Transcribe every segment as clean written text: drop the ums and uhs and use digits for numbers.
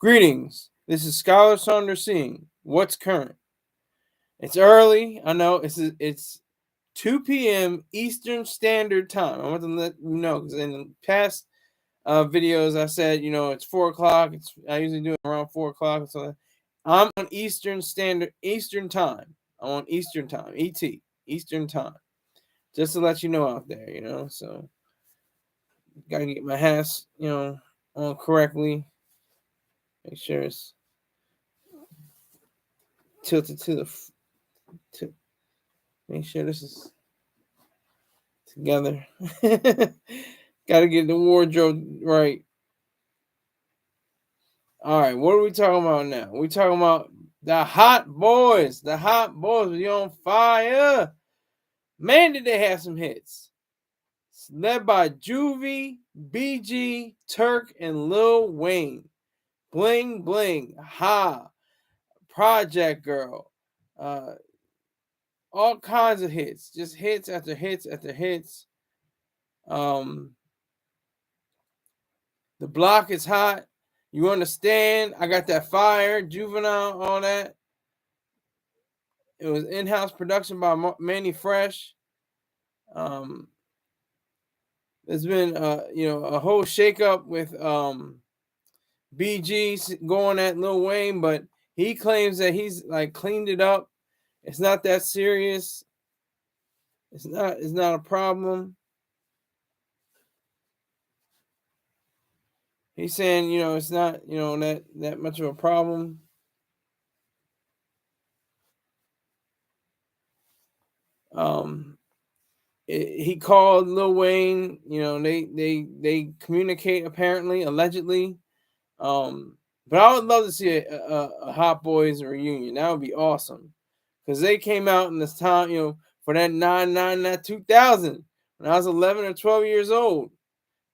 Greetings. This is Scholar Saunders seeing what's current. It's early. I know it's 2 p.m. Eastern Standard Time. I want to let you know because in the past videos I said it's 4 o'clock. I usually do it around 4 o'clock. So I'm on Eastern Time. I'm on Eastern Time. Eastern Time. Just to let you know out there. So gotta get my hats on correctly. Make sure it's tilted to to make sure this is together. Got to get the wardrobe right. All right, what are we talking about now? We talking about the hot boys. The hot boys are on fire. Man, did they have some hits. It's led by Juvie, BG, Turk, and Lil Wayne. Bling Bling, Ha, Project Girl, all kinds of hits. Just hits after hits after hits. The block is hot. You understand? I got that fire, Juvenile, all that. It was in-house production by Manny Fresh. There's been a whole shakeup with BG going at Lil Wayne, but he claims that he's like cleaned it up. It's not that serious. It's not a problem. He's saying, it's not, that much of a problem. He called Lil Wayne. They communicate apparently, allegedly. But I would love to see a Hot Boys reunion. That would be awesome because they came out in this time, for that 2000 when I was 11 or 12 years old.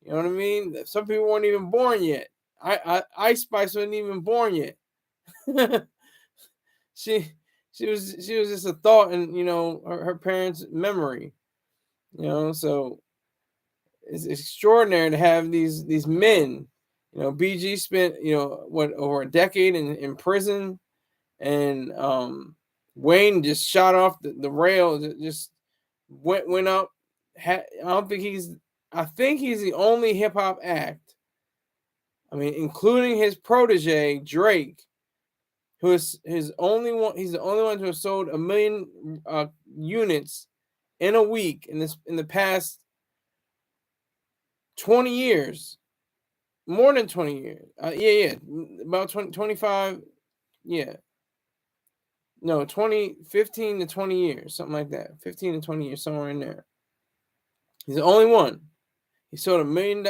You know what I mean? Some people weren't even born yet. Ice Spice wasn't even born yet. she was just a thought in her parents' memory. So it's extraordinary to have these men. BG spent over a decade in prison, and Wayne just shot off the rail. Just went up. I think he's the only hip hop act. I mean, including his protege Drake, who is his only one. He's the only one who has sold 1 million units in a week in the past 20 years. More than 20 years. Yeah. About 20, 25. Yeah. No, 15 to 20 years, something like that. 15 to 20 years, somewhere in there. He's the only one. He sold 1 million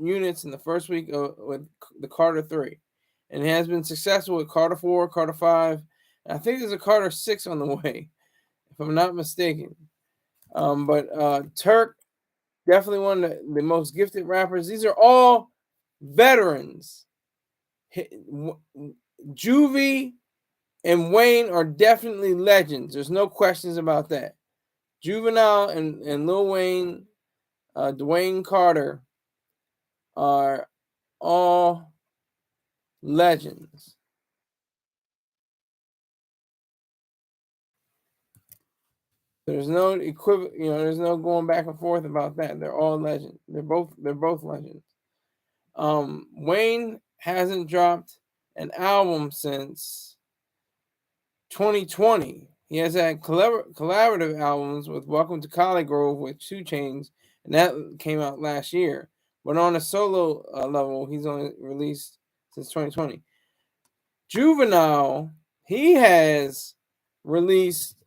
units in the first week with the Carter 3. And it has been successful with Carter 4, Carter 5. And I think there's a Carter 6 on the way, if I'm not mistaken. But Turk, definitely one of the most gifted rappers. These are all veterans. Juvie and Wayne are definitely legends. There's no questions about that. Juvenile and Lil Wayne, Dwayne Carter are all legends. There's no equivalent, there's no going back and forth about that. They're all legends. They're both legends. Wayne hasn't dropped an album since 2020. He has had collaborative albums with Welcome to Collie Grove with 2 Chainz, and that came out last year. But on a solo level, he's only released since 2020. Juvenile, he has released,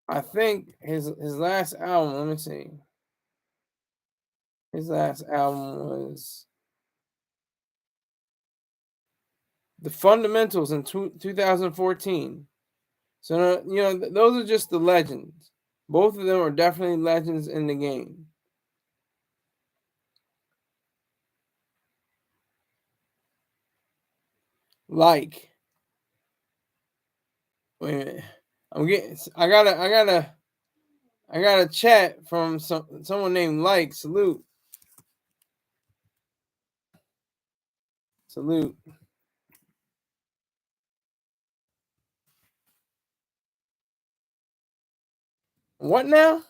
I think his last album. Let me see. His last album was The Fundamentals in 2014. So those are just the legends. Both of them are definitely legends in the game. Like, wait a minute. I got a chat from someone named Like. Salute. Salute. What now?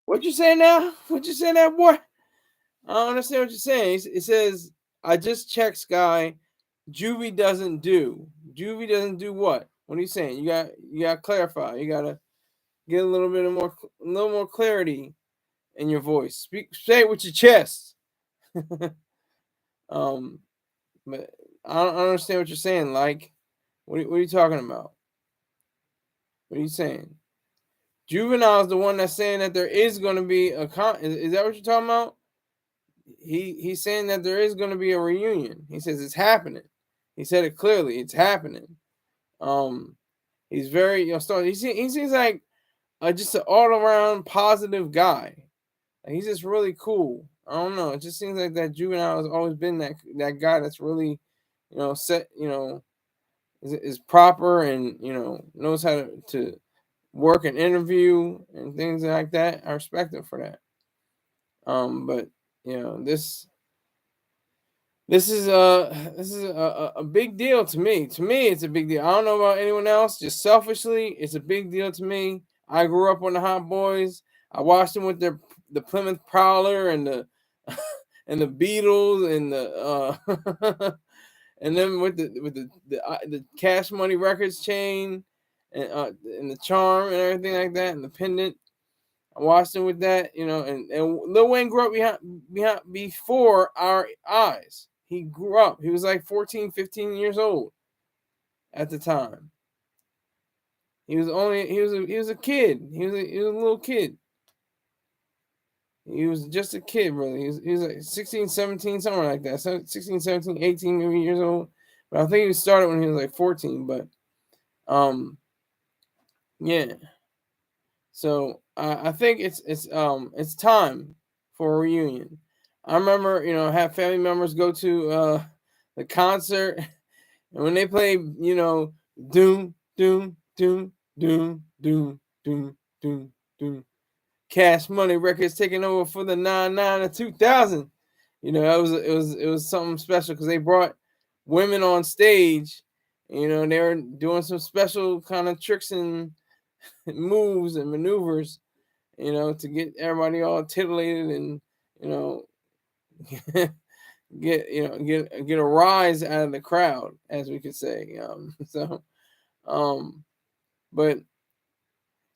What you say now? What you say now, boy? I don't understand what you're saying. It says, I just checked Sky. Juvie doesn't do. Juvie doesn't do what? What are you saying? You got to clarify. You got to get a little more clarity in your voice. Say it with your chest. um, but I don't understand what you're saying. Like, what are you talking about? What are you saying? Juvenile is the one that's saying that there is going to be a is that what you're talking about? He's saying that there is going to be a reunion. He says it's happening. He said it clearly. It's happening. Um, he's very he seems like just an all around positive guy. Like, he's just really cool. I don't know. It just seems like that Juvenile has always been that guy that's really, set. Is proper and knows how to work an interview and things like that. I respect him for that. But this is a big deal to me. To me, it's a big deal. I don't know about anyone else. Just selfishly, it's a big deal to me. I grew up on the Hot Boys. I watched them with the Plymouth Prowler and the and the Beatles and the and then with the Cash Money Records chain and the charm and everything like that and the pendant. I watched him with that, and Lil Wayne grew up behind before our eyes. He grew up. He was like 14, 15 years old at the time. He was a kid. He was a little kid. He was just a kid, really. He was like 16, 17, somewhere like that. So 16, 17, 18 maybe years old. But I think he started when he was like 14. But yeah. So I think it's time for a reunion. I remember, have family members go to the concert, and when they play, doom, doom, doom, doom, doom, doom, doom, doom, Cash Money Records taking over for the 99 of 2000. It was something special because they brought women on stage. They were doing some special kind of tricks and moves and maneuvers, to get everybody all titillated and get a rise out of the crowd, as we could say. But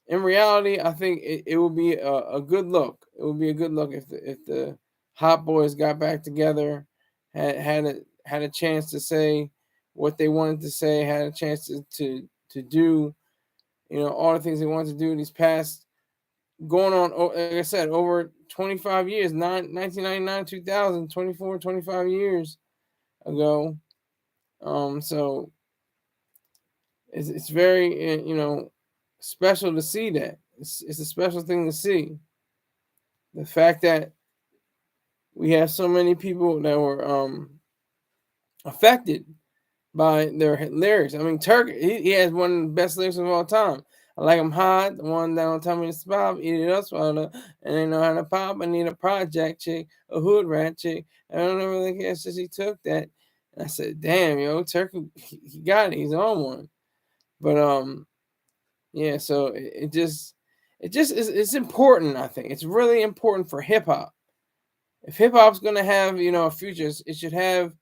in reality, I think it will be a good look. It would be a good look if the Hot Boys got back together, had a chance to say what they wanted to say, had a chance to do, all the things they wanted to do these past going on, like I said, over 25 years, 1999, 2000, 24, 25 years ago. So it's very, special to see that. It's a special thing to see. The fact that we have so many people that were affected by their lyrics. I mean, Turk, he has one of the best lyrics of all time. I like him hot, the one that don't tell me to stop, eat it up, swallow, and they know how to pop. I need a project chick, a hood rat chick. I don't really care since he took that. And I said, damn, Turk, he got it. He's on one. But yeah. So it's important. I think it's really important for hip hop. If hip hop's gonna have a future, it should have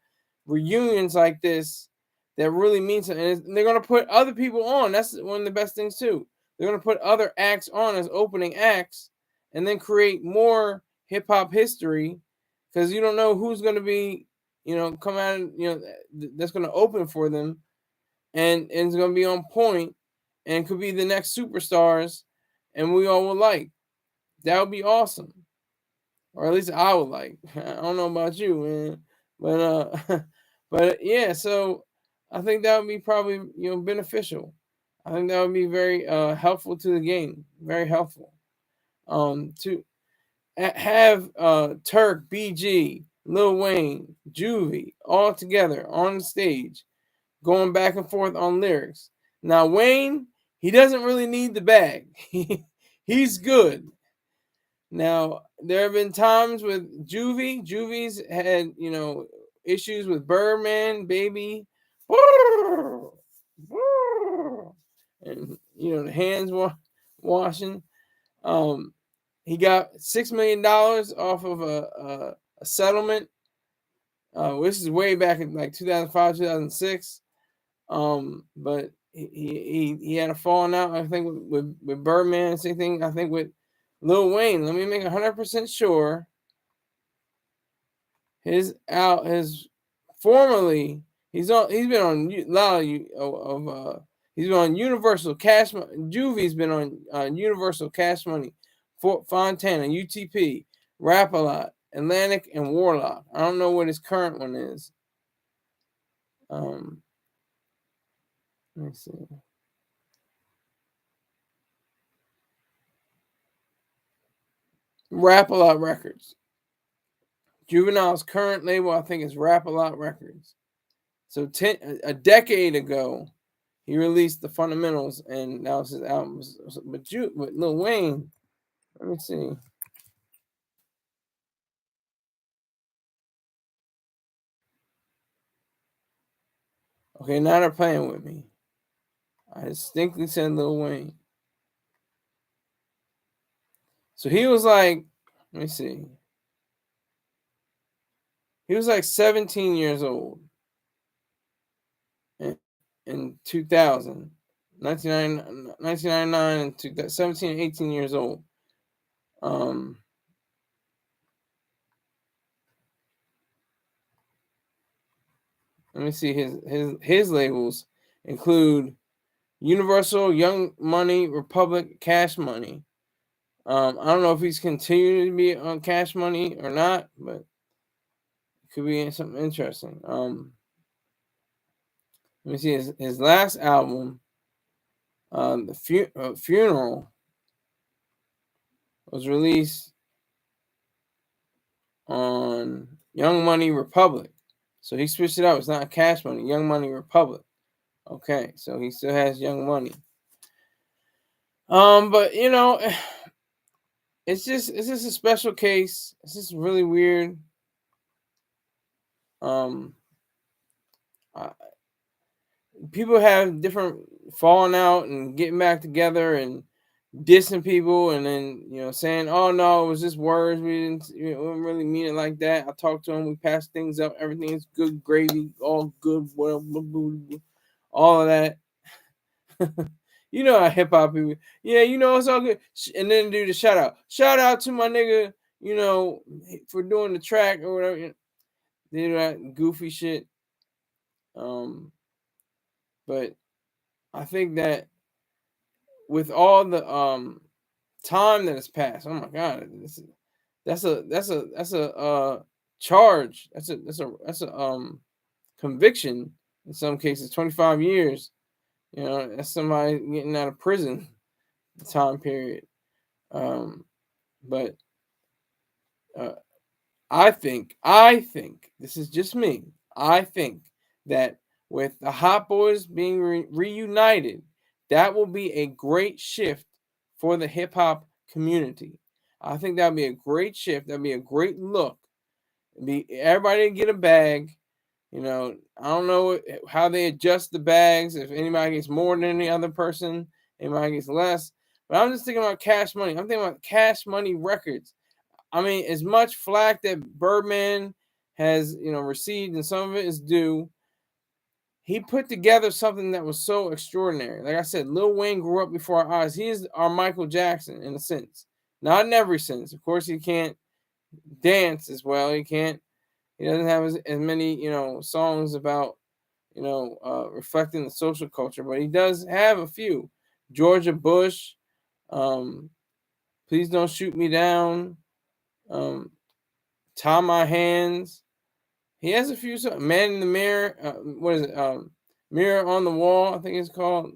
reunions like this that really mean something. And they're gonna put other people on. That's one of the best things too. They're gonna put other acts on as opening acts, and then create more hip hop history, because you don't know who's gonna be, come out, that's gonna open for them, and it's gonna be on point, and could be the next superstars, and we all would like. That would be awesome, or at least I would like. I don't know about you, man, but but yeah. So I think that would be probably beneficial. I think that would be very helpful to the game. Very helpful. To have Turk, BG, Lil Wayne, Juvie all together on the stage, going back and forth on lyrics. Now Wayne, he doesn't really need the bag. He's good. Now, there have been times with Juvie's had, issues with Birdman, Baby. And, the hands washing. He got $6 million off of a settlement. This is way back in like 2005, 2006. But he had a falling out, I think, with Birdman. Same thing, I think, with Lil Wayne. Let me make 100% sure. His formerly he's been on a lot of he's been on Universal Cash Money. Juvie's been on Universal Cash Money, Fort Fontana, UTP, Rap a Lot, Atlantic, and Warlock. I don't know what his current one is. Let me see. Rap a Lot Records. Juvenile's current label, I think, is Rap a Lot Records. So a decade ago, he released the Fundamentals, and that was his album. But with Lil Wayne, let me see. Okay, now they're playing with me. I distinctly said Lil Wayne. So he was like, let me see. He was like 17 years old in 2000, 1999 and 17, 18 years old. Let me see, his labels include Universal, Young Money, Republic, Cash Money. I don't know if he's continuing to be on Cash Money or not, but it could be something interesting. Let me see his last album, the Funeral, was released on Young Money Republic. So he switched it up. It's not Cash Money, Young Money Republic. Okay, so he still has Young Money. But it's just a special case. It's just really weird. People have different falling out and getting back together and dissing people, and then saying, "Oh no, it was just words. We didn't really mean it like that." I talked to him. We passed things up. Everything is good gravy. All good. All of that. How hip hop people. Yeah, it's all good. And then do the shout out. Shout out to my nigga. For doing the track or whatever. They do that goofy shit. But I think that with all the time that has passed, oh my god, that's a charge. That's a conviction in some cases. 25 years. That's somebody getting out of prison time period. But I think this is just me. I think that with the Hot Boys being reunited, that will be a great shift for the hip hop community. I think that'd be a great shift. That'd be a great look. Everybody get a bag. I don't know how they adjust the bags. If anybody gets more than any other person, anybody gets less. But I'm just thinking about Cash Money. I'm thinking about Cash Money Records. I mean, as much flack that Birdman has, received, and some of it is due, he put together something that was so extraordinary. Like I said, Lil Wayne grew up before our eyes. He is our Michael Jackson in a sense. Not in every sense. Of course, he can't dance as well. He doesn't have as many, songs about, reflecting the social culture, but he does have a few. Georgia Bush, Please Don't Shoot Me Down, Tie My Hands. He has a few songs. Man in the Mirror. What is it? Mirror on the Wall, I think it's called.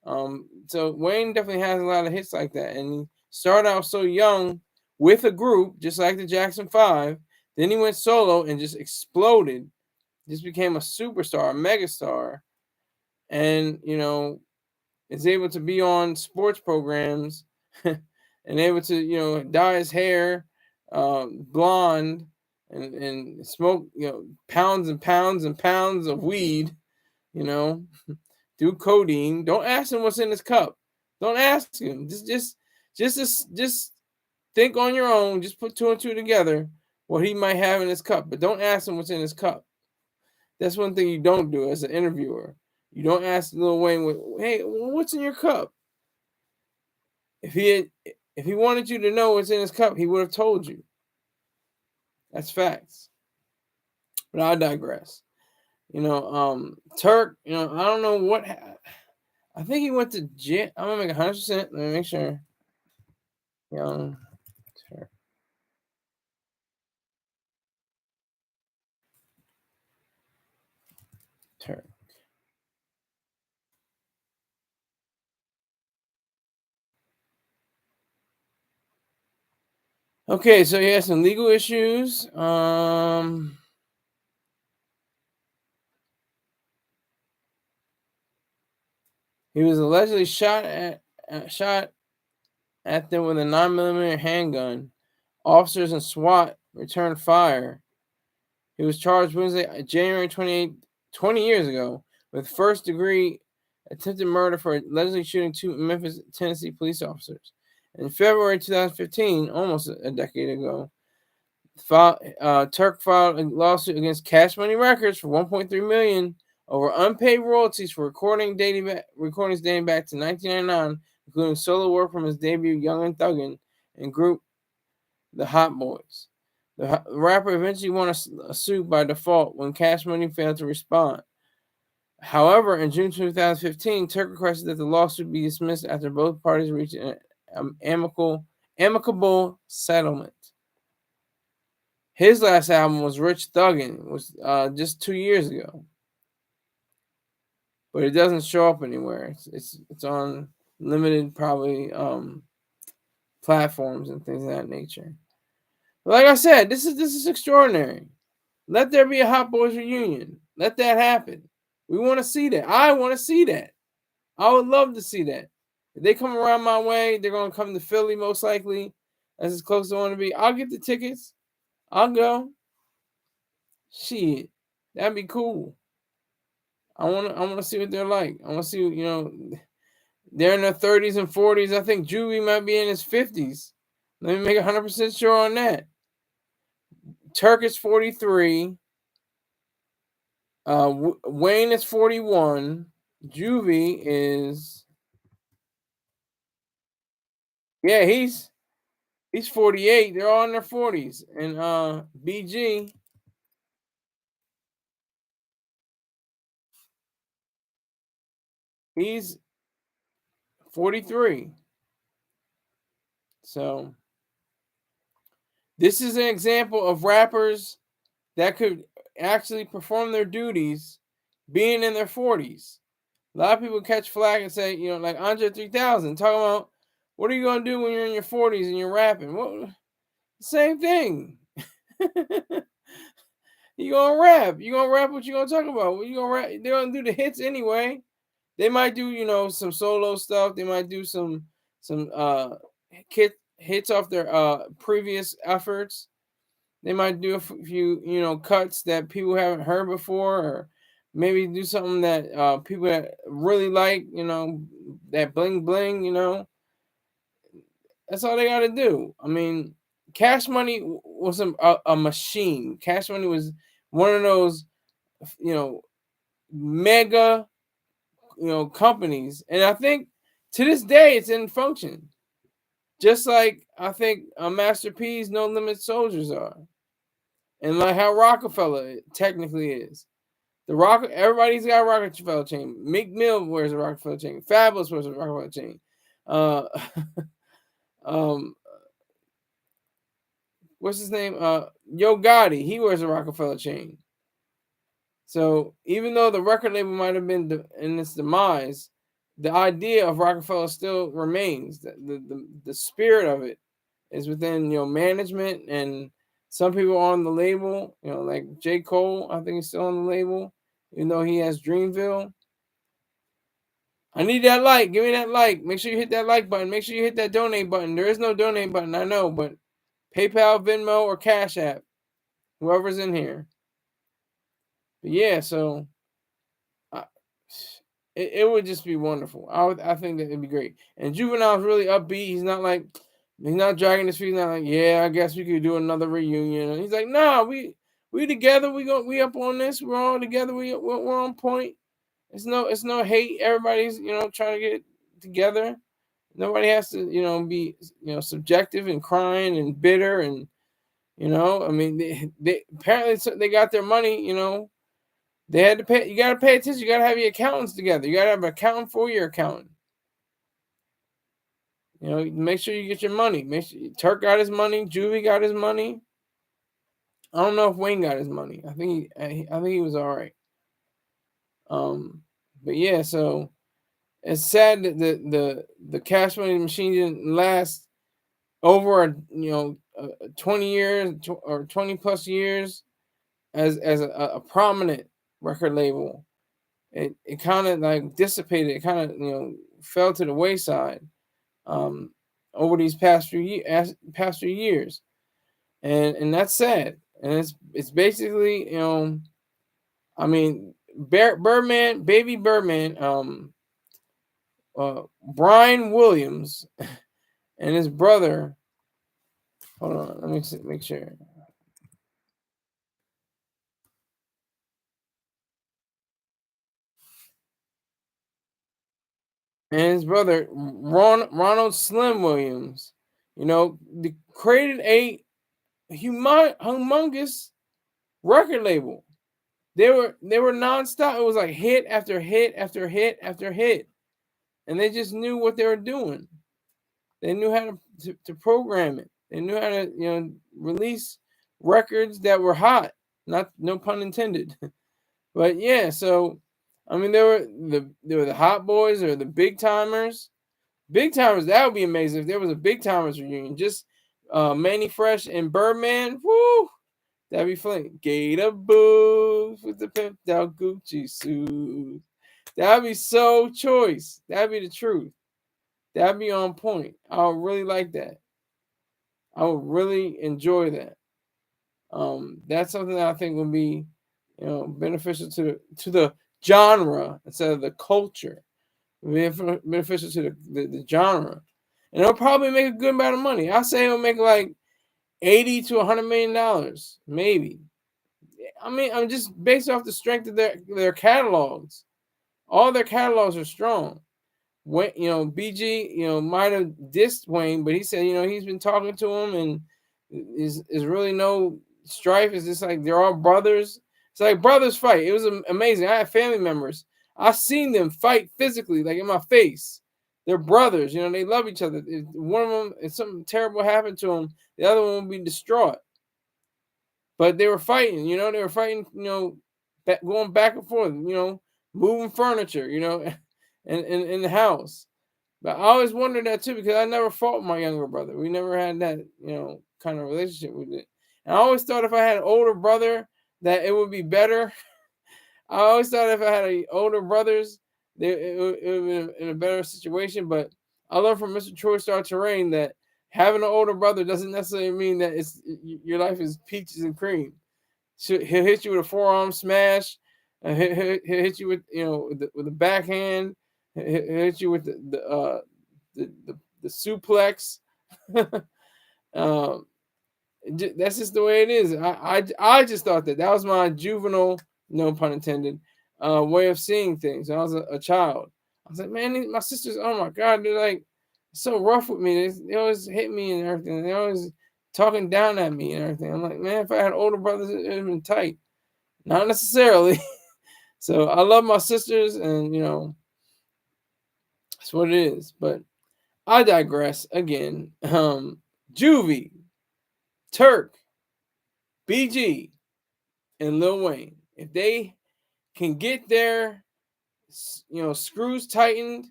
So Wayne definitely has a lot of hits like that. And he started out so young with a group, just like the Jackson 5. Then he went solo and just exploded. Just became a superstar, a megastar. And, is able to be on sports programs and able to, dye his hair blonde and smoke, pounds and pounds and pounds of weed, you know, do codeine. Don't ask him what's in his cup. Don't ask him. Just think on your own. Just put two and two together what he might have in his cup, but don't ask him what's in his cup. That's one thing you don't do as an interviewer. You don't ask Lil Wayne, "Hey, what's in your cup?" If he wanted you to know what's in his cup, he would have told you. That's facts. But I digress. Turk. I don't know what. I think he went to jail. I'm gonna make 100%. Let me make sure. Young Turk. Turk. Okay, so he has some legal issues. He was allegedly shot at them with a 9mm handgun. Officers and SWAT returned fire. He was charged Wednesday, January 28th, 20 years ago, with first-degree attempted murder for allegedly shooting two Memphis, Tennessee police officers. In February 2015, almost a decade ago, Turk filed a lawsuit against Cash Money Records for $1.3 million over unpaid royalties for recordings dating back to 1999, including solo work from his debut Young and Thuggin' and group The Hot Boys. The rapper eventually won a suit by default when Cash Money failed to respond. However, in June 2015, Turk requested that the lawsuit be dismissed after both parties reached an amicable settlement. His last album was Rich Thuggin', was just 2 years ago, but it doesn't show up anywhere. It's on limited probably platforms and things of that nature. But like I said, this is extraordinary. Let there be a Hot Boys reunion. Let that happen. We want to see that. I want to see that. I would love to see that. If they come around my way, they're gonna come to Philly most likely. That's as close as I want to be. I'll get the tickets. I'll go. Shit, that'd be cool. I wanna see what they're like. I wanna see, they're in their 30s and 40s. I think Juvie might be in his 50s. Let me make 100% sure on that. Turk is 43. Wayne is 41. Juvie is, yeah, he's 48. They're all in their 40s. And BG, he's 43. So this is an example of rappers that could actually perform their duties being in their 40s. A lot of people catch flack and say, like Andre 3000, talking about what are you going to do when you're in your 40s and you're rapping? Well, same thing. You gonna rap. You gonna rap what you gonna talk about. What you gonna rap? They're gonna do the hits anyway. They might do, some solo stuff. They might do some hits off their previous efforts. They might do a few, cuts that people haven't heard before, or maybe do something that people that really like, that bling bling, That's all they got to do. I mean, Cash Money was a machine. Cash Money was one of those, mega, companies. And I think to this day it's in function. Just like I think Master P's No Limit Soldiers are. And like how Rockefeller technically is. Everybody's got a Rockefeller chain. Meek Mill wears a Rockefeller chain. Fabulous wears a Rockefeller chain. Uh, um, what's his name? Yo Gotti. He wears a Rockefeller chain. So even though the record label might have been in its demise, the idea of Rockefeller still remains. The spirit of it is within management, and some people on the label. Like J. Cole, I think he's still on the label, even though he has Dreamville. I need that like. Give me that like. Make sure you hit that like button. Make sure you hit that donate button. There is no donate button, I know, but PayPal, Venmo, or Cash App, whoever's in here. But yeah, so I, it would just be wonderful. I think that it'd be great. And Juvenile's really upbeat. He's not dragging his feet. He's not like, yeah, I guess we could do another reunion. And he's like, nah, we together. We up on this. We're all together. We're on point. It's no hate. Everybody's trying to get together. Nobody has to be subjective and crying and bitter and I mean they apparently they got their money. They had to pay. You got to pay attention. You got to have your accountants together. You got to have an accountant for your accountant. Make sure you get your money. Make sure Turk got his money. Juvie got his money. I don't know if Wayne got his money. I think he was all right. But yeah, so it's sad that the cash money machine didn't last over 20 years or 20 plus years as a prominent record label. It kind of like dissipated. It kind of fell to the wayside over these past few years, and that's sad. And it's basically I mean Birdman, baby Birdman, Brian Williams and his brother. Hold on, let me make sure. And his brother Ronald Slim Williams, created a humongous record label. They were nonstop. It was like hit after hit after hit after hit, and they just knew what they were doing. They knew how to program it. They knew how to release records that were hot. Not no pun intended, but yeah. So I mean, there were the Hot Boys or the Big Timers. Big Timers, that would be amazing if there was a Big Timers reunion. Just Manny Fresh and Birdman. Woo! That'd be funny. Gator boots with the pimped out Gucci suit. That'd be so choice. That'd be the truth. That'd be on point. I would really like that. I would really enjoy that. That's something that I think would be, beneficial to the genre instead of the culture. Beneficial to the genre, and it'll probably make a good amount of money. I say it'll make like $80 to $100 million, maybe. I mean, I'm just based off the strength of their catalogs. All their catalogs are strong. When BG, might have dissed Wayne, but he said, he's been talking to him, and is really no strife. It's just like they're all brothers. It's like brothers fight. It was amazing. I had family members. I've seen them fight physically, like in my face. They're brothers. They love each other. If one of them, if something terrible happened to them, the other one would be distraught. But they were fighting. They were fighting. Going back and forth. Moving furniture. In the house. But I always wondered that too because I never fought my younger brother. We never had that, kind of relationship with it. And I always thought if I had an older brother that it would be better. I always thought if I had older brothers, it would be in a better situation. But I learned from Mr. Troy Star Terrain that having an older brother doesn't necessarily mean that your life is peaches and cream. He'll hit you with a forearm smash. He'll hit you with with a backhand. He'll hit you with the suplex. That's just the way it is. I just thought that was my juvenile, no pun intended, way of seeing things. When I was a child, I was like, man, my sisters, oh my god, they're like so rough with me. They always hit me and everything. They always talking down at me and everything. I'm like, man, if I had older brothers, it would have been tight. Not necessarily. So I love my sisters, and that's what it is. But I digress again. Juvie, Turk, BG, and Lil Wayne. If they can get their screws tightened,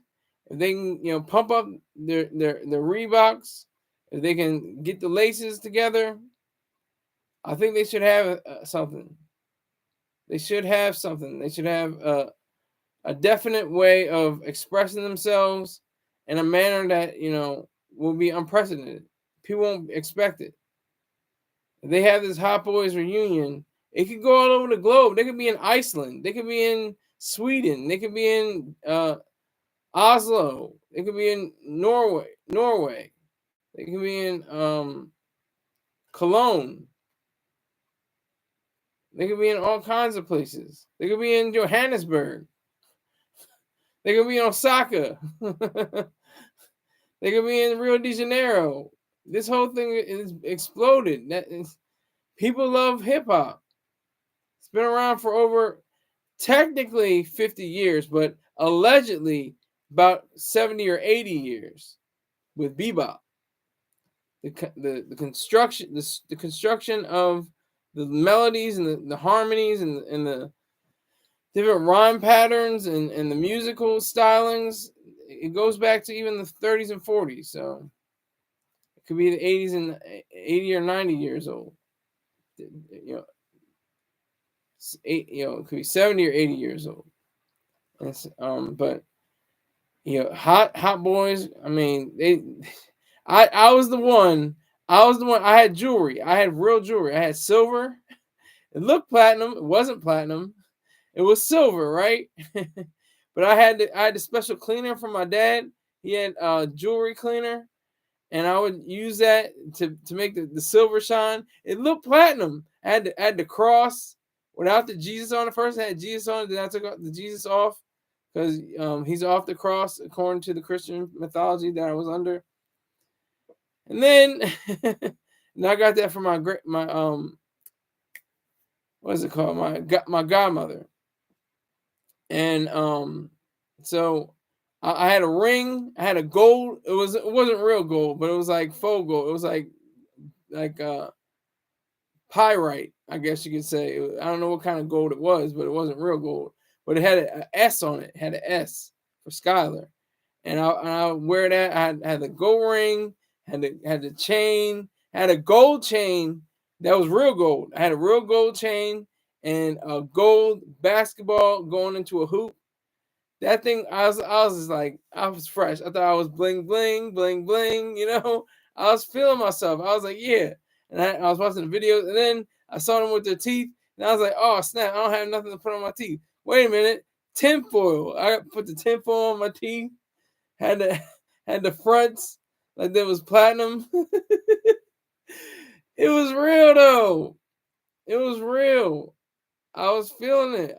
if they can pump up their Reeboks, if they can get the laces together, I think they should have something. They should have something. They should have a definite way of expressing themselves in a manner that, will be unprecedented. People won't expect it. If they have this Hot Boys reunion, it could go all over the globe. They could be in Iceland. They could be in Sweden. They could be in Oslo. They could be in Norway. They could be in Cologne. They could be in all kinds of places. They could be in Johannesburg. They could be in Osaka. They could be in Rio de Janeiro. This whole thing is exploded. People love hip hop. It's been around for over technically 50 years, but allegedly about 70 or 80 years with bebop. The construction of the melodies and the harmonies and the different rhyme patterns and the musical stylings, it goes back to even the 30s and 40s. So it could be the 80s and 80 or 90 years old. It could be 70 or 80 years old. But hot boys. I mean, I was the one. I had jewelry. I had real jewelry. I had silver. It looked platinum. It wasn't platinum. It was silver, right? But I had the special cleaner from my dad. He had jewelry cleaner, and I would use that to make the silver shine. It looked platinum. I had the cross without the Jesus on it first. I had Jesus on it, then I took the Jesus off because he's off the cross according to the Christian mythology that I was under. And then and I got that from my what is it called? My godmother. And so I had a ring. I had a gold. It wasn't real gold, but it was like faux gold. It was like pyrite, I guess you could say. I don't know what kind of gold it was, but it wasn't real gold. But it had an S on it. It had an S for Skylar. And I wear that. I had the gold ring. Had the chain. Had a gold chain that was real gold. I had a real gold chain and a gold basketball going into a hoop. That thing, I was just like, I was fresh. I thought I was bling bling bling bling. I was feeling myself. I was like, yeah. And I was watching the videos, and then I saw them with their teeth, and I was like, oh snap! I don't have nothing to put on my teeth. Wait a minute, tinfoil. I put the tinfoil on my teeth. Had the fronts like there was platinum. It was real though. It was real. I was feeling it.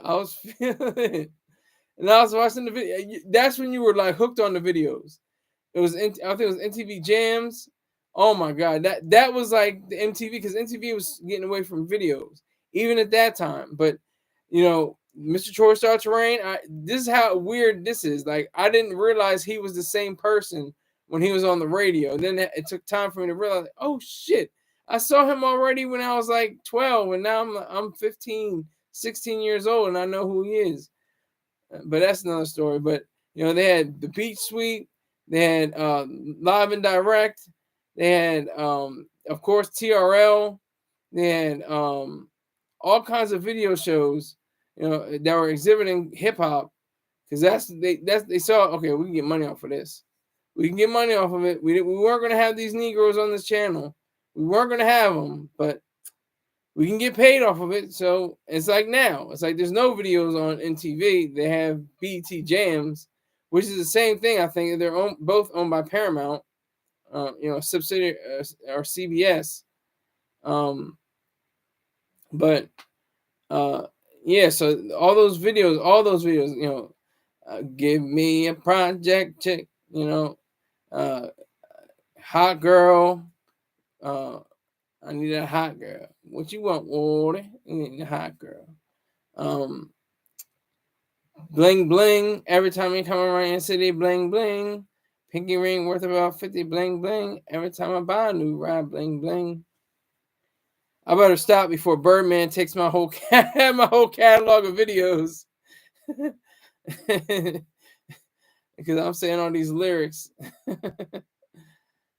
And I was watching the video. That's when you were like hooked on the videos. I think it was MTV Jams. Oh my god, that was like the MTV, because MTV was getting away from videos even at that time. But Mr. Troy Star Terrain. This is how weird this is. Like, I didn't realize he was the same person when he was on the radio. And then it took time for me to realize, oh shit, I saw him already when I was like 12, and now I'm 15, 16 years old, and I know who he is. But that's another story. But they had the Beach Suite, they had Live and Direct, they had of course TRL, they had all kinds of video shows that were exhibiting hip hop, because they saw, okay, we can get money off of this. We can get money off of it. We weren't going to have these Negroes on this channel. We weren't going to have them, but we can get paid off of it. So it's like now. It's like there's no videos on MTV. They have BET Jams, which is the same thing. I think they're both owned by Paramount, subsidiary or CBS. But yeah. So all those videos, give me a project chick, hot girl. I need a hot girl. What you want, Wardy? You need a hot girl. Bling bling. Every time you come around the city, bling bling. Pinky ring worth about 50, bling bling. Every time I buy a new ride, bling bling. I better stop before Birdman takes my whole catalog of videos. Because I'm saying all these lyrics.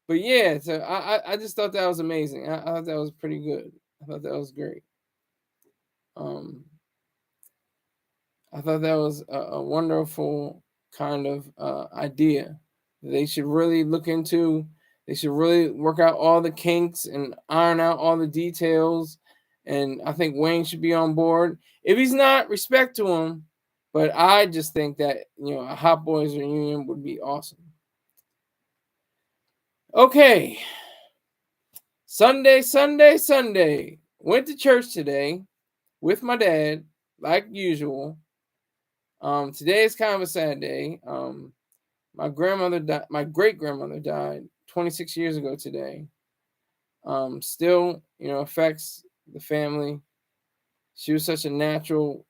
But yeah, so I just thought that was amazing. I thought that was pretty good. I thought that was great. I thought that was a wonderful kind of idea. They should really look into. They should really work out all the kinks and iron out all the details. And I think Wayne should be on board. If he's not, respect to him. But I just think that a Hot Boys reunion would be awesome. Okay, Sunday, Sunday, Sunday. Went to church today with my dad, like usual. Today is kind of a sad day. My grandmother died. My great grandmother died 26 years ago today. Still, affects the family. She was such a natural,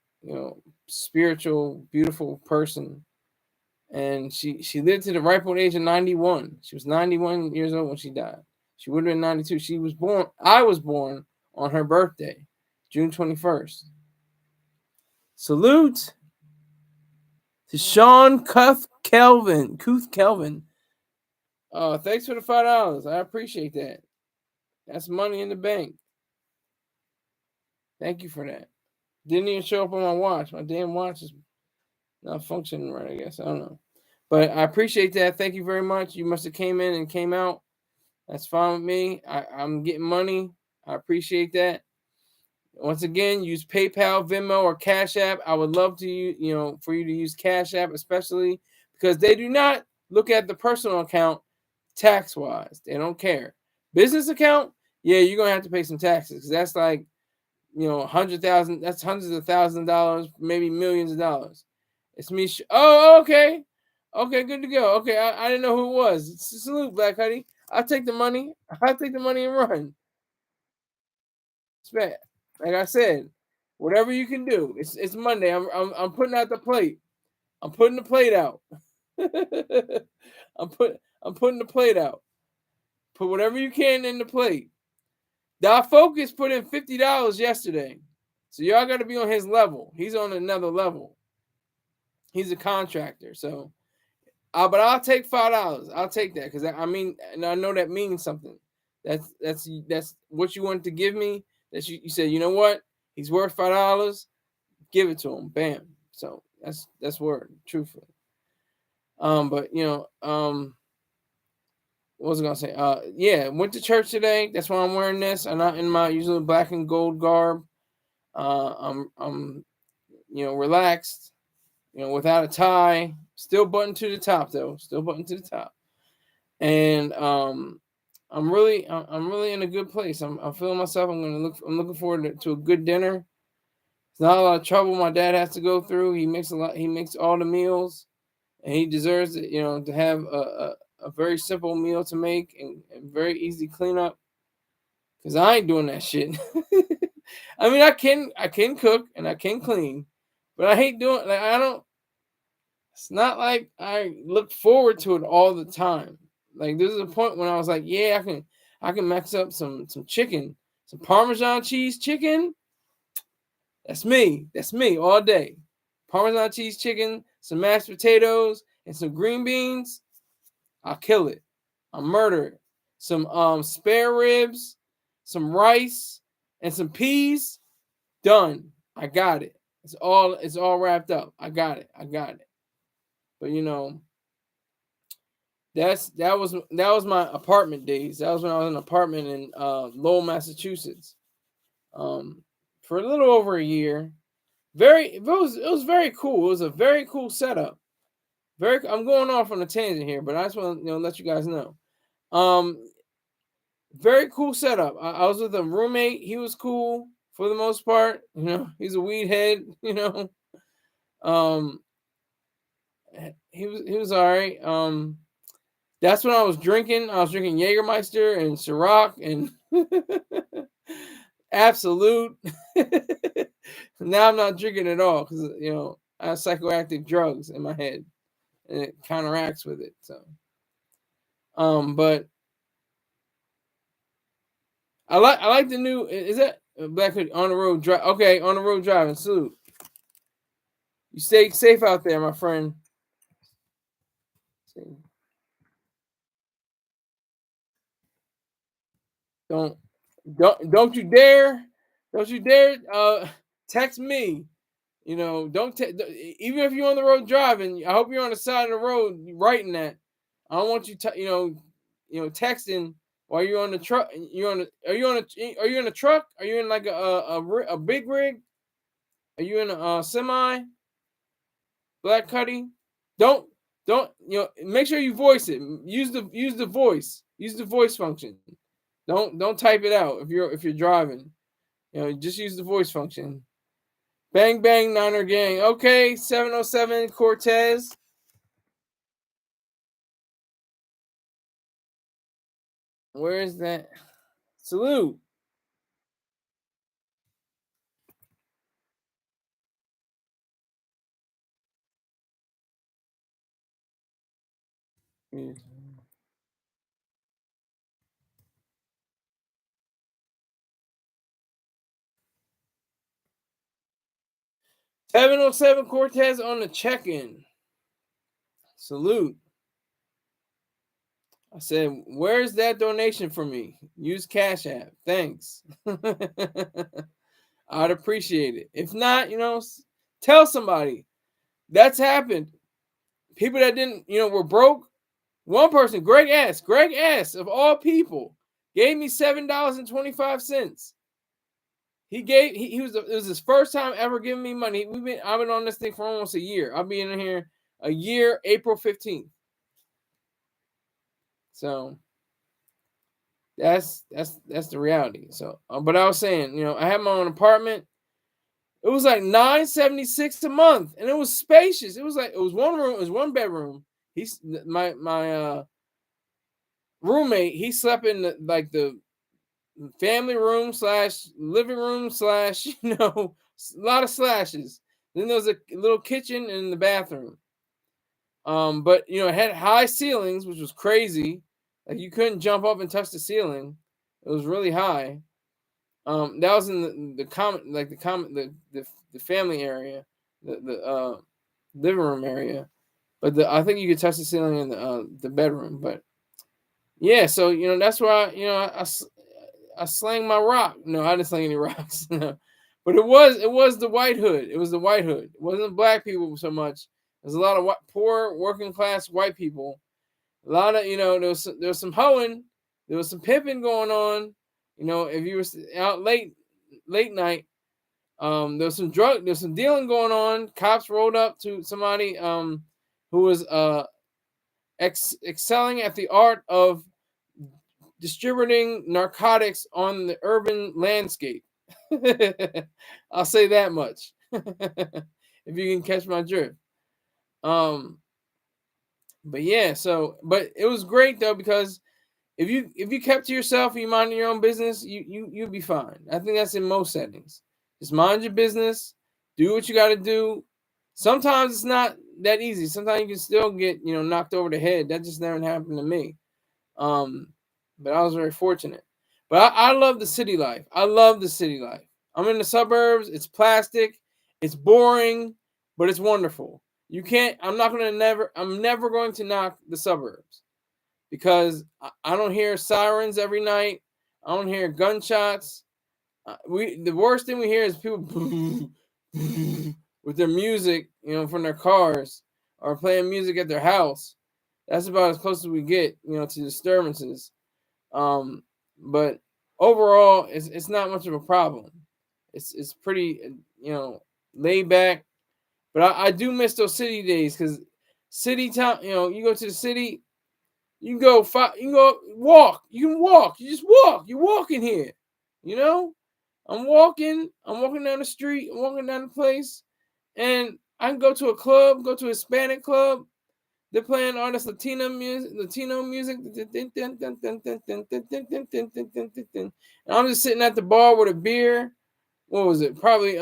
spiritual, beautiful person, and she lived to the ripe old age of 91. She was 91 years old when she died. She would have been 92. She was born. I was born on her birthday, June 21st. Salute to Sean Kuth Kelvin. Thanks for the $5. I appreciate that. That's money in the bank. Thank you for that. Didn't even show up on my watch. My damn watch is not functioning right, I guess. I don't know. But I appreciate that. Thank you very much. You must have came in and came out. That's fine with me. I'm getting money. I appreciate that. Once again, use PayPal, Venmo, or Cash App. I would love to, for you to use Cash App, especially because they do not look at the personal account tax-wise. They don't care. Business account, yeah, you're gonna have to pay some taxes because that's like, 100,000. That's hundreds of thousands of dollars, maybe millions of dollars. It's me. Oh, okay, okay, good to go. Okay, I didn't know who it was. Salute, Black Hoodie. I'll take the money. I'll take the money and run. Like I said, whatever you can do. It's Monday. I'm putting out the plate. I'm putting the plate out. I'm putting the plate out. Put whatever you can in the plate. Doc Focus put in $50 yesterday. So y'all got to be on his level. He's on another level. He's a contractor. So, but I'll take $5. I'll take that because I know that means something. That's what you wanted to give me. That you said, you know what? He's worth $5. Give it to him. Bam. So that's word. Truthfully. But what was I gonna say? Yeah, went to church today. That's why I'm wearing this. I'm not in my usual black and gold garb. I'm relaxed. Without a tie. Still buttoned to the top though. Still buttoned to the top. And I'm really in a good place. I'm feeling myself. I'm looking forward to a good dinner. It's not a lot of trouble my dad has to go through. He makes all the meals, and he deserves it. To have a very simple meal to make and very easy cleanup. Cause I ain't doing that shit. I mean, I can cook and I can clean, but I hate doing I don't. It's not like I look forward to it all the time. Like there's a point when I was like, yeah, I can mix up some chicken, some Parmesan cheese chicken. That's me. That's me all day. Parmesan cheese chicken, some mashed potatoes, and some green beans. I'll kill it. I'll murder it. Some spare ribs, some rice, and some peas. Done. I got it. It's all wrapped up. I got it. But that was my apartment days. That was when I was in an apartment in Lowell, Massachusetts. For a little over a year. It was very cool. It was a very cool setup. I'm going off on a tangent here, but I just want to let you guys know. Very cool setup. I was with a roommate. He was cool for the most part. He's a weed head. Um, he was all right. That's when I was drinking. I was drinking Jägermeister and Ciroc and Absolute. Now I'm not drinking at all because I have psychoactive drugs in my head, and it counteracts with it. So, but I like the new. Is that Black Hood on the road drive? Okay, on the road driving. Salute. You stay safe out there, my friend. Don't you dare text me. Don't even if you're on the road driving. I hope you're on the side of the road writing that. I don't want you texting while you're on the truck. Are you in a truck? Are you in like a big rig? Are you in a semi? Black Cuddy? Don't make sure you voice it. Use the voice. Use the voice function. Don't type it out if you're driving. Just use the voice function. Bang bang Niner gang. Okay, 707 Cortez. Where is that? Salute. Yeah. 707 Cortez on the check-in. Salute. I said, where's that donation for me? Use Cash App. Thanks. I'd appreciate it. If not, tell somebody. That's happened. People that didn't, were broke. One person, Greg S. Of all people, gave me $7.25. It was his first time ever giving me money. I've been on this thing for almost a year. I'll be in here a year, April 15th. So that's the reality. So, but I was saying, I had my own apartment. It was like $9.76 a month, and it was spacious. It was one room, it was one bedroom. He's my roommate. He slept in the family room / living room / a lot of slashes. Then there was a little kitchen in the bathroom. But it had high ceilings, which was crazy. Like you couldn't jump up and touch the ceiling. It was really high. That was in the family area, the living room area. But I think you could touch the ceiling in the bedroom. But yeah, so that's why I slang my rock. No, I didn't slang any rocks. But it was the white hood. It was the white hood. It wasn't black people so much. There's a lot of poor working class white people. A lot of there was some hoeing, there was some pimping going on. If you were out late night, there's some dealing going on. Cops rolled up to somebody who was excelling at the art of distributing narcotics on the urban landscape. I'll say that much. If you can catch my drift. But yeah, but it was great though, because if you kept to yourself and you minded your own business, you'd be fine. I think that's in most settings. Just mind your business, do what you got to do. Sometimes it's not that easy. Sometimes you can still get knocked over the head. That just never happened to me. But I was very fortunate. But I love the city life. I love the city life. I'm in the suburbs. It's plastic. It's boring, but it's wonderful. I'm never going to knock the suburbs, because I don't hear sirens every night. I don't hear gunshots. The worst thing we hear is people with their music, from their cars, or playing music at their house. That's about as close as we get, to disturbances. But overall, it's not much of a problem. It's pretty, laid back. But I do miss those city days, because city town, you go to the city, you can go walk. You can walk. You just walk. You walk in here. I'm walking down the street. I'm walking down the place, and I can go to a club, go to a Hispanic club. They're playing all this Latino music. And I'm just sitting at the bar with a beer. What was it? Probably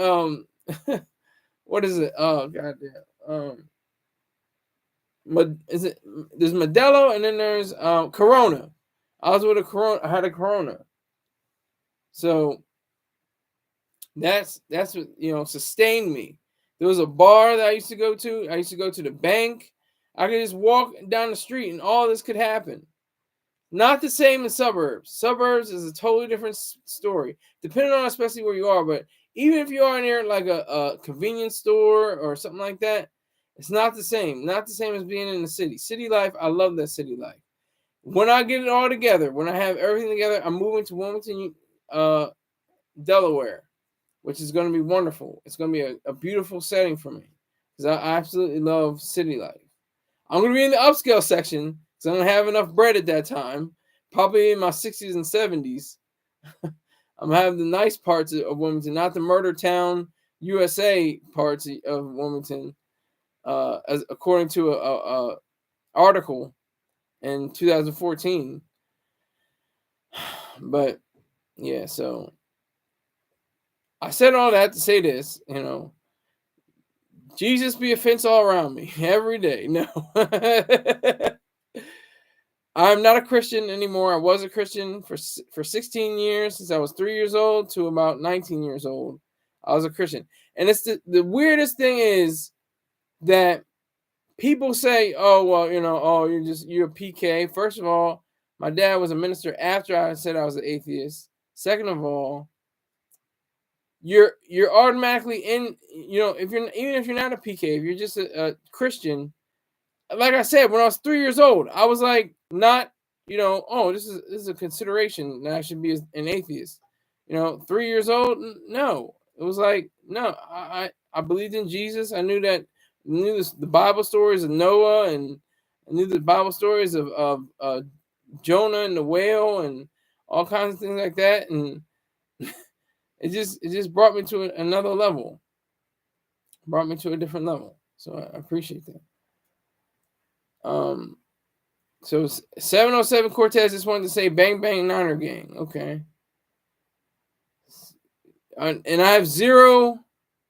what is it? Oh goddamn. Is it? There's Modelo, and then there's Corona. I was with a Corona. I had a Corona. So that's what sustained me. There was a bar that I used to go to. I used to go to the bank. I could just walk down the street, and all this could happen. Not the same in suburbs. Suburbs is a totally different story, depending on especially where you are. But even if you are near like a convenience store or something like that, it's not the same. Not the same as being in the city. City life, I love that city life. When I get it all together, when I have everything together, I'm moving to Wilmington, Delaware, which is going to be wonderful. It's going to be a beautiful setting for me because I absolutely love city life. I'm going to be in the upscale section because I don't have enough bread at that time, probably in my 60s and 70s. I'm having the nice parts of Wilmington, not the murder town USA parts of Wilmington, as according to a article in 2014. But yeah, so I said all that to say this, Jesus be a fence all around me every day. No. I'm not a Christian anymore. I was a Christian for 16 years, since I was 3 years old to about 19 years old. I was a Christian. And it's the weirdest thing is that people say, "Oh, well, oh, you're a PK." First of all, my dad was a minister after I said I was an atheist. Second of all, you're automatically in, even if you're not a PK, if you're just a Christian, like I said, when I was 3 years old, I was like, not, oh, this is a consideration that I should be an atheist. 3 years old, no, it was like, no, I believed in Jesus. I knew the Bible stories of Noah, and I knew the Bible stories of Jonah and the whale and all kinds of things like that, and it just brought me to another level, brought me to a different level. So I appreciate that. So 707 Cortez just wanted to say bang bang Niner gang. Okay. And I have 0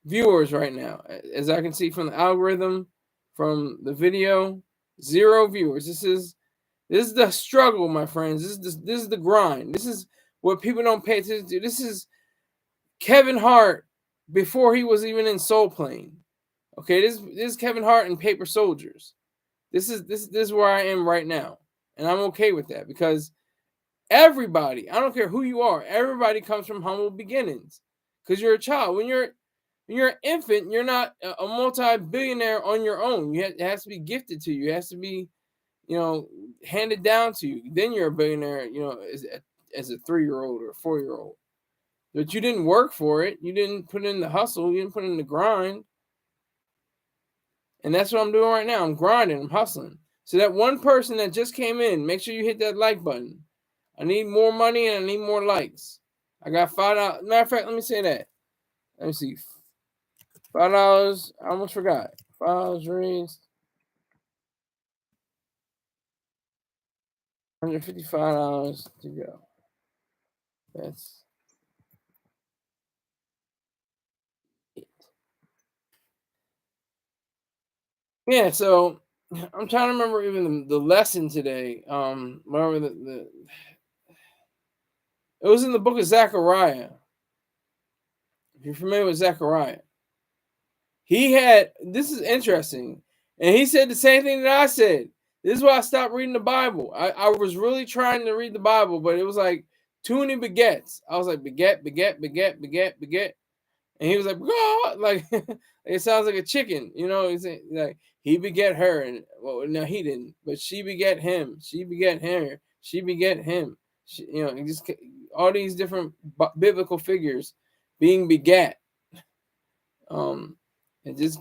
viewers right now, as I can see from the algorithm, from the video. 0 viewers. This is the struggle, my friends. This is the grind. This is what people don't pay attention to. This is Kevin Hart before he was even in Soul Plane. Okay, this is Kevin Hart in Paper Soldiers. This is where I am right now, and I'm okay with that because everybody, I don't care who you are, everybody comes from humble beginnings. Because you're a child. When you're an infant, you're not a multi-billionaire on your own. It has to be gifted to you. It has to be, handed down to you. Then you're a billionaire, as a 3-year-old or a 4-year-old. But you didn't work for it. You didn't put in the hustle. You didn't put in the grind. And that's what I'm doing right now. I'm grinding. I'm hustling. So that one person that just came in, make sure you hit that like button. I need more money and I need more likes. I got $5. Matter of fact, let me say that. Let me see. $5. I almost forgot. $5 raised. $155 to go. That's it. Yeah, so I'm trying to remember even the lesson today. Whatever it was in the book of Zechariah. If you're familiar with Zechariah, this is interesting, and he said the same thing that I said. This is why I stopped reading the Bible. I was really trying to read the Bible, but it was like too many begets. I was like, beget, beget, beget, beget, beget. And he was like, oh, like it sounds like a chicken, He's like, he beget her, and well, no, he didn't, but she beget him. She beget her. She beget him. Just all these different biblical figures being begat. It just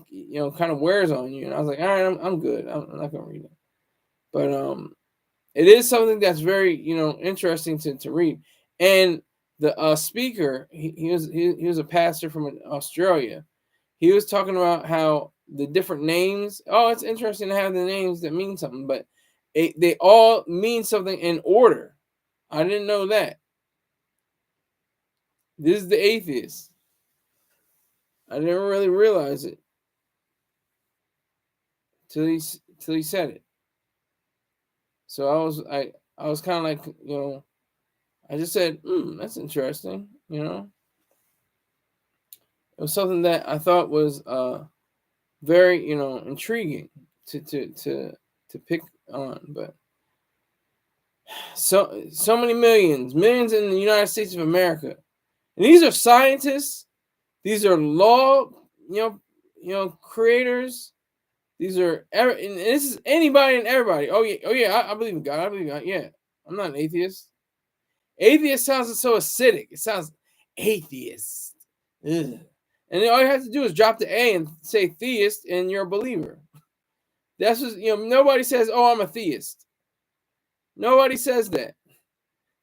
kind of wears on you, and I was like, all right, I'm good. I'm not gonna read it, but it is something that's very interesting to read. And the speaker, he was a pastor from Australia. He was talking about how the different names. Oh, it's interesting to have the names that mean something, but they all mean something in order. I didn't know that. This is the atheist. I never really realized it till he said it. So I was kind of like, I just said, that's interesting. It was something that I thought was very intriguing to pick on. But so many millions in the United States of America, and these are scientists These are law, creators. These are, and this is anybody and everybody. Oh yeah, I believe in God. I believe in God. Yeah, I'm not an atheist. Atheist sounds so acidic. It sounds atheist. Ugh. And all you have to do is drop the A and say theist, and you're a believer. That's what, nobody says, oh, I'm a theist. Nobody says that.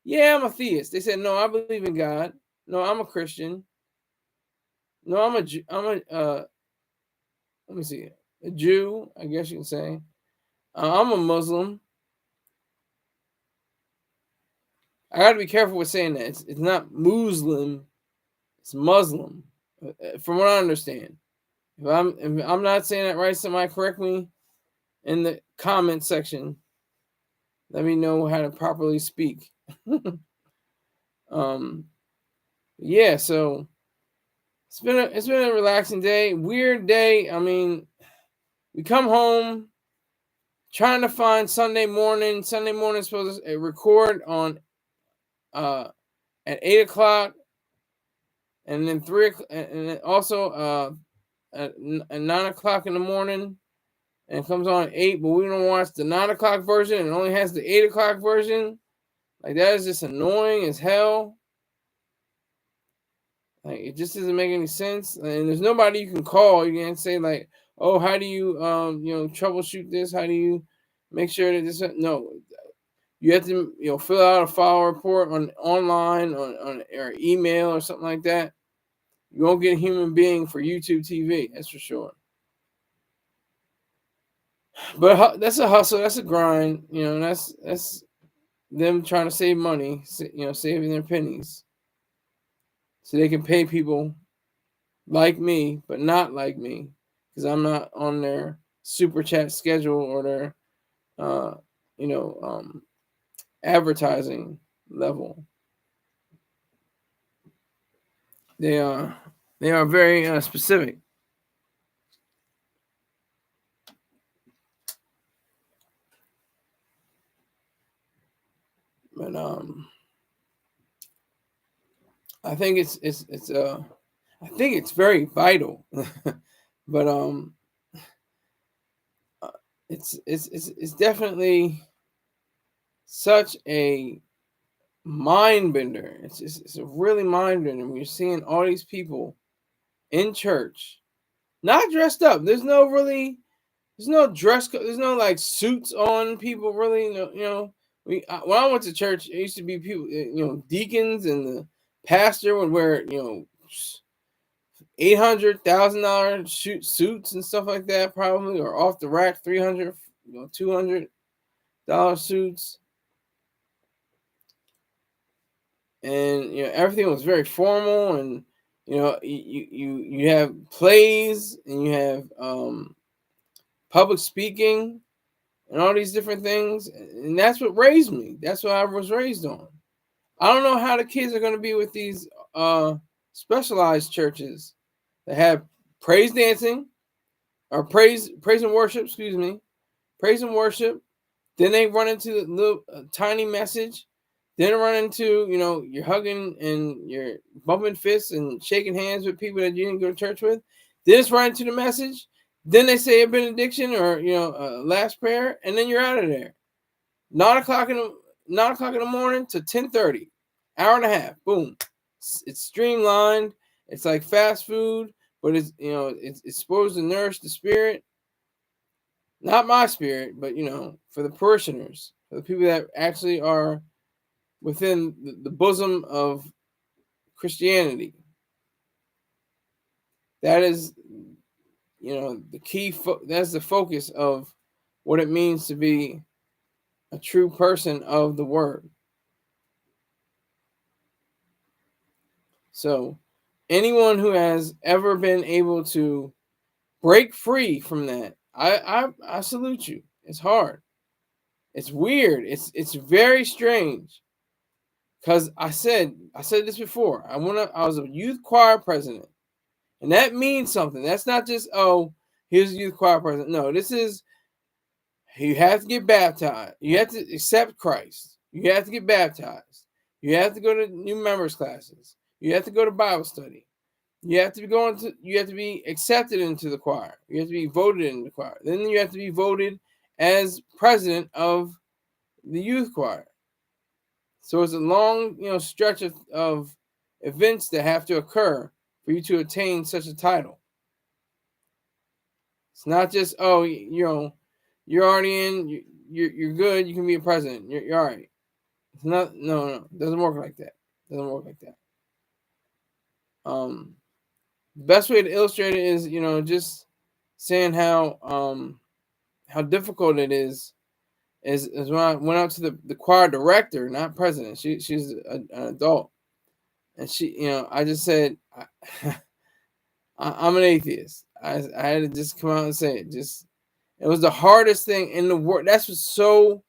Yeah, I'm a theist. They said, no, I believe in God. No, I'm a Christian. No, let me see, a Jew, I guess you can say. I'm a Muslim. I got to be careful with saying that. It's not Muslim, it's Muslim, from what I understand. If I'm not saying that right, somebody correct me in the comment section. Let me know how to properly speak. Yeah, so it's been a relaxing day, weird day. I mean, we come home trying to find Sunday morning. Sunday morning is supposed to record on at 8 o'clock, and then 3 o'clock, and then also at 9 o'clock in the morning, and it comes on at 8. But we don't watch the 9 o'clock version, and it only has the 8 o'clock version. Like, that is just annoying as hell. Like, it just doesn't make any sense, and there's nobody you can call. You can't say like, "Oh, how do you troubleshoot this? How do you make sure that this?" No, you have to fill out a file report online on or email or something like that. You won't get a human being for YouTube TV. That's for sure. But that's a hustle. That's a grind. That's them trying to save money. Saving their pennies so they can pay people like me, but not like me, because I'm not on their super chat schedule or their, advertising level. They are very specific. But I think I think it's very vital. But it's definitely such a mind bender. It's a really mind bender when you're seeing all these people in church, not dressed up. There's no dress code. There's no like suits on people. Really, when I went to church, it used to be people, deacons and the pastor would wear, $800,000 suits and stuff like that, probably, or off the rack $300, $200 suits, and everything was very formal, and you have plays, and you have public speaking and all these different things, and that's what raised me. That's what I was raised on. I don't know how the kids are going to be with these specialized churches that have praise dancing or praise and worship. Excuse me, praise and worship. Then they run into the little tiny message. Then run into you're hugging and you're bumping fists and shaking hands with people that you didn't go to church with. Then it's right into the message. Then they say a benediction or last prayer, and then you're out of there. 9 o'clock in the morning to 10:30, hour and a half. Boom, it's streamlined. It's like fast food, but it's supposed to nourish the spirit. Not my spirit, but for the parishioners, for the people that actually are within the bosom of Christianity. That is the key. That's the focus of what it means to be a true person of the word. So anyone who has ever been able to break free from that, I salute you. It's hard. It's weird. It's very strange. Because I said this before. I was a youth choir president. And that means something. That's not just, oh, here's a youth choir president. No, this is, you have to get baptized. You have to accept Christ. You have to get baptized. You have to go to new members classes. You have to go to Bible study. You have to be you have to be accepted into the choir. You have to be voted in the choir. Then you have to be voted as president of the youth choir. So it's a long, stretch of events that have to occur for you to attain such a title. It's not just, oh, you're already in, you're good, you can be a president, you're all right. It's not, no, it doesn't work like that. It doesn't work like that. The best way to illustrate it is, just saying how difficult it is when I went out to the choir director, not president. She's an adult, and I just said, I'm an atheist. I had to just come out and say it. It was the hardest thing in the world. That's what's so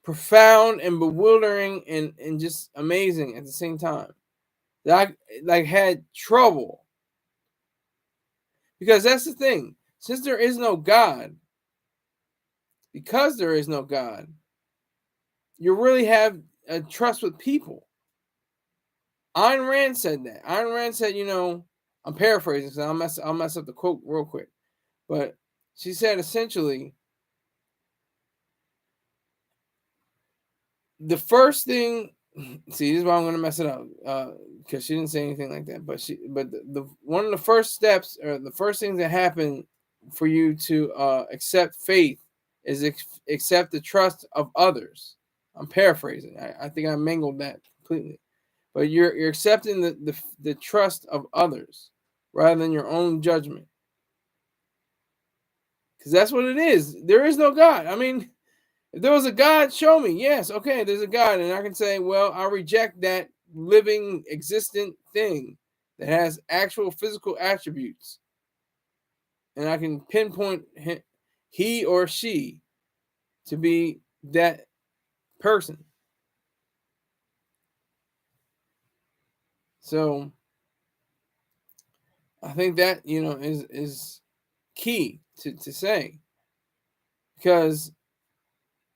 profound and bewildering and just amazing at the same time. That I had trouble, because that's the thing. Since there is no God, because there is no God, you really have a trust with people. Ayn Rand said that. Ayn Rand said, I'm paraphrasing, so I'll mess up the quote real quick. But she said essentially, the first thing, see, this is why I'm going to mess it up, because she didn't say anything like that. But the one of the first steps, or the first things that happen for you to accept faith, is accept the trust of others. I'm paraphrasing. I think I mangled that completely. But you're accepting the trust of others rather than your own judgment. Because that's what it is. There is no God. I mean, if there was a God, show me. Yes, okay, there's a God. And I can say, well, I reject that living, existent thing that has actual physical attributes. And I can pinpoint he or she to be that person. So I think that, is key to say. Because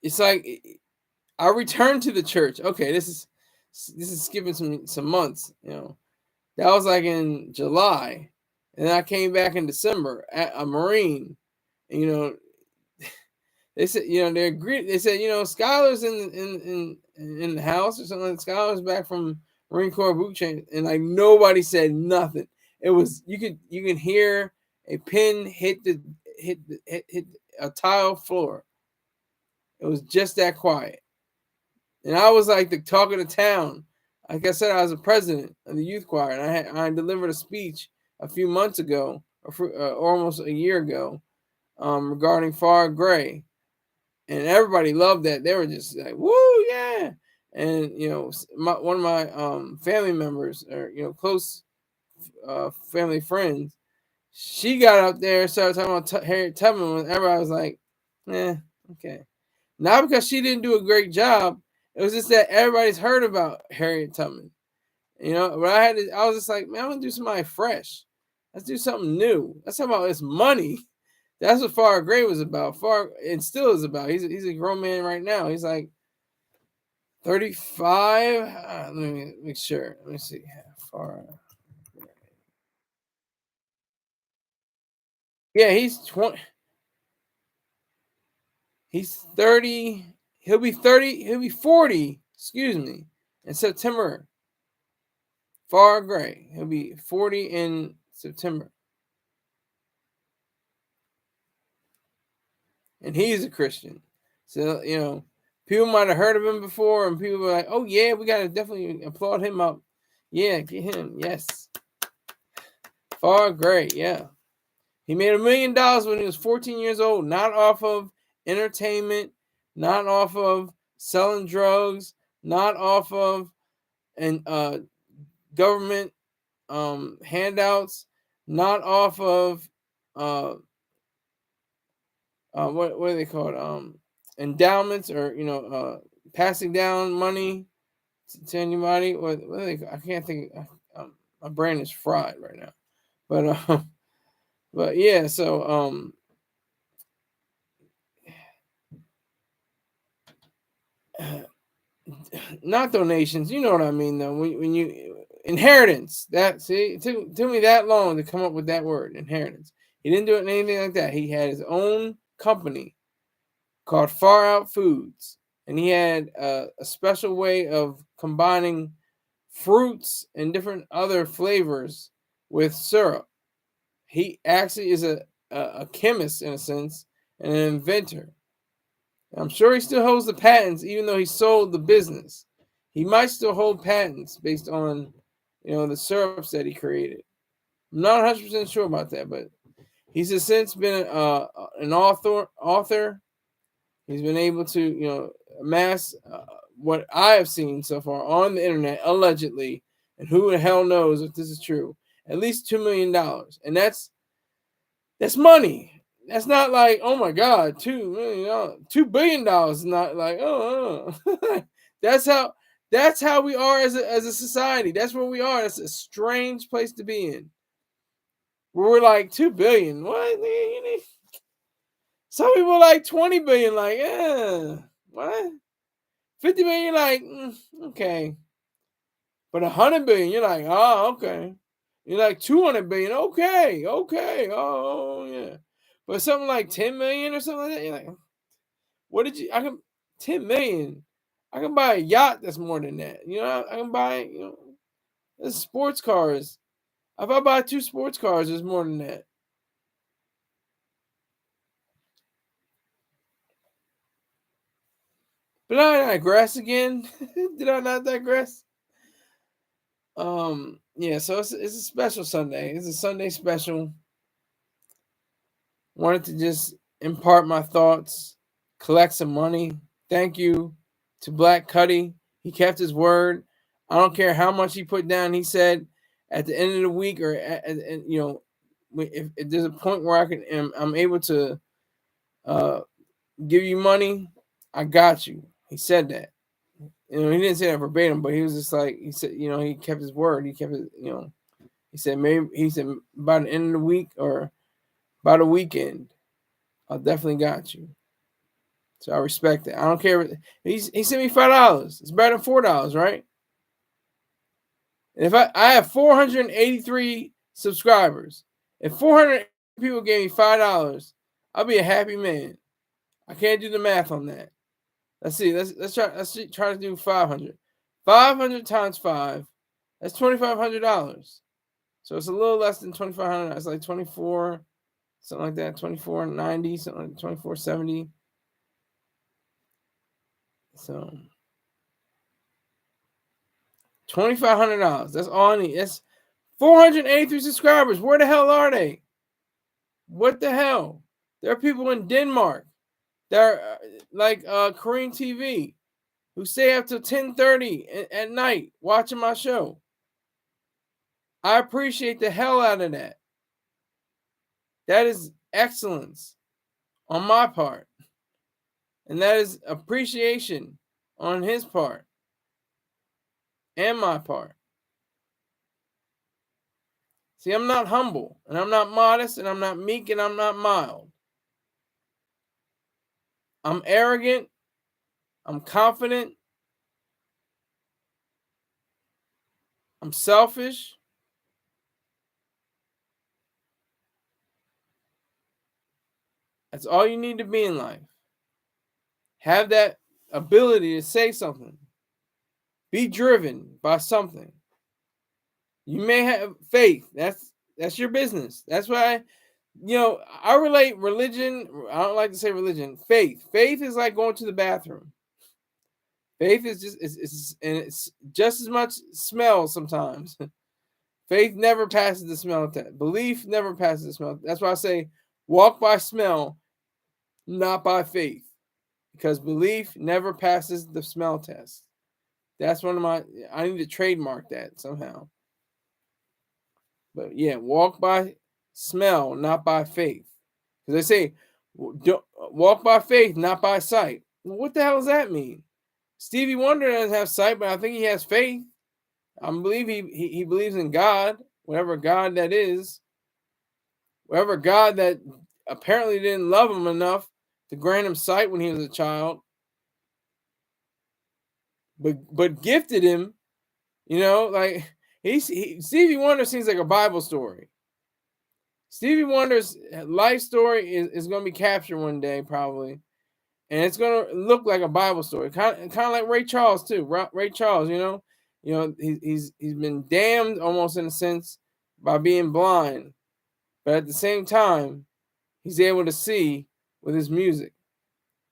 it's like, I returned to the church. Okay, this is skipping some months. That was like in July, and then I came back in December at a Marine. And, they said, they agreed. They said, Skylar's in the house or something. Skylar's back from Marine Corps boot camp, and like nobody said nothing. It was you can hear a pin hit a tile floor. It was just that quiet. And I was like the talk of the town. Like I said, I was a president of the youth choir, and I delivered a speech a few months ago, or almost a year ago, regarding Far Gray, and everybody loved that. They were just like, "Woo, yeah!" And one of my family members, or close family friends, she got up there and started talking about Harriet Tubman. When everybody was like, okay." Not because she didn't do a great job. It was just that everybody's heard about Harriet Tubman. But I was just like, man, I'm gonna do something fresh. Let's do something new. Let's talk about this money. That's what Far Gray was about. And still is about. He's a grown man right now. He's like 35. Let me make sure. Let me see. Far. Yeah, he's 20. He's 30. He'll be 30. He'll be 40. Excuse me. In September. Far Gray. He'll be 40 in September. And he's a Christian. So, people might have heard of him before, and people were like, oh, yeah, we got to definitely applaud him up. Yeah, get him. Yes. Far Gray. Yeah. He made $1 million when he was 14 years old, not off of entertainment, not off of selling drugs, not off of government handouts, not off of what are they called? Endowments, or passing down money to anybody. What are they? I can't think. My brain is fried right now. But yeah. So not donations. You know what I mean, though. When you Inheritance. It took me that long to come up with that word, inheritance. He didn't do it in anything like that. He had his own company called Far Out Foods, and he had a special way of combining fruits and different other flavors with syrup. He actually is a chemist in a sense and an inventor. I'm sure he still holds the patents, even though he sold the business. He might still hold patents based on, the syrups that he created. I'm not 100% sure about that, but he's since been an author. He's been able to, amass what I have seen so far on the internet, allegedly, and who the hell knows if this is true. At least $2 million, and that's money. That's not like, oh my God, $2 million, $2 billion is not like, oh. that's how we are as a society. That's where we are. That's a strange place to be in. Where we're like 2 billion. What? Some people like 20 billion, like, what? 50 million, like, okay. But 100 billion, you're like, oh, okay. You're like 200 billion, okay, oh, yeah. But something like 10 million or something like that, you're like, what did you, 10 million. I can buy a yacht that's more than that. I can buy, sports cars. If I buy 2 sports cars, it's more than that. But I digress again. Did I not digress? Yeah, so it's a special Sunday. It's a Sunday special. Wanted to just impart my thoughts, collect some money. Thank you to Black Cuddy. He kept his word. I don't care how much he put down. He said at the end of the week, or if there's a point where I'm able to give you money, I got you. He said that. He didn't say that verbatim, but he was just like, he said, he kept his word. He kept his, he said by the end of the week or by the weekend, I definitely got you. So I respect that. I don't care. He sent me $5. It's better than $4, right? And if I have 483 subscribers, if 400 people gave me $5, I'll be a happy man. I can't do the math on that. Let's see. Let's try to do 500. 500 times 5. That's $2,500. So it's a little less than $2,500. It's like 24, something like that. 24.90, something like 24.70. So $2,500. That's all I need. That's 483 subscribers. Where the hell are they? What the hell? There are people in Denmark that are like Korean TV who stay up till 10:30 at night watching my show. I appreciate the hell out of that. That is excellence on my part. And that is appreciation on his part and my part. See, I'm not humble, and I'm not modest, and I'm not meek, and I'm not mild. I'm arrogant. I'm confident. I'm selfish. That's all you need to be in life. Have that ability to say something. Be driven by something. You may have faith. That's your business. That's why, I relate religion. I don't like to say religion. Faith. Faith is like going to the bathroom. Faith is it's just as much smell sometimes. Faith never passes the smell test. Belief never passes the smell. That's why I say walk by smell, not by faith. Because belief never passes the smell test. That's I need to trademark that somehow. But yeah, walk by smell, not by faith. Because they say, walk by faith, not by sight. Well, what the hell does that mean? Stevie Wonder doesn't have sight, but I think he has faith. I believe he believes in God, whatever God that is. Whatever God that apparently didn't love him enough to grant him sight when he was a child. But gifted him, like Stevie Wonder seems like a Bible story. Stevie Wonder's life story is going to be captured one day, probably. And it's going to look like a Bible story. Kind of like Ray Charles, too. Ray Charles, he's been damned almost in a sense by being blind. But at the same time, he's able to see with his music.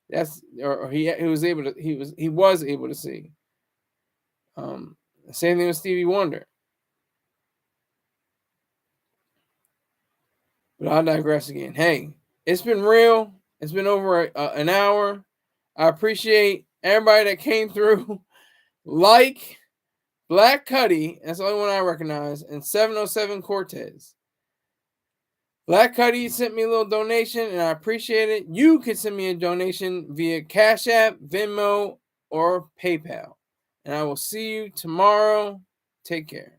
He was able to see. Same thing with Stevie Wonder. But I'll digress again. Hey, it's been real. It's been over an hour. I appreciate everybody that came through. Like Black Cuddy, that's the only one I recognize, and 707 Cortez. Black Cuddy sent me a little donation, and I appreciate it. You can send me a donation via Cash App, Venmo, or PayPal. And I will see you tomorrow. Take care.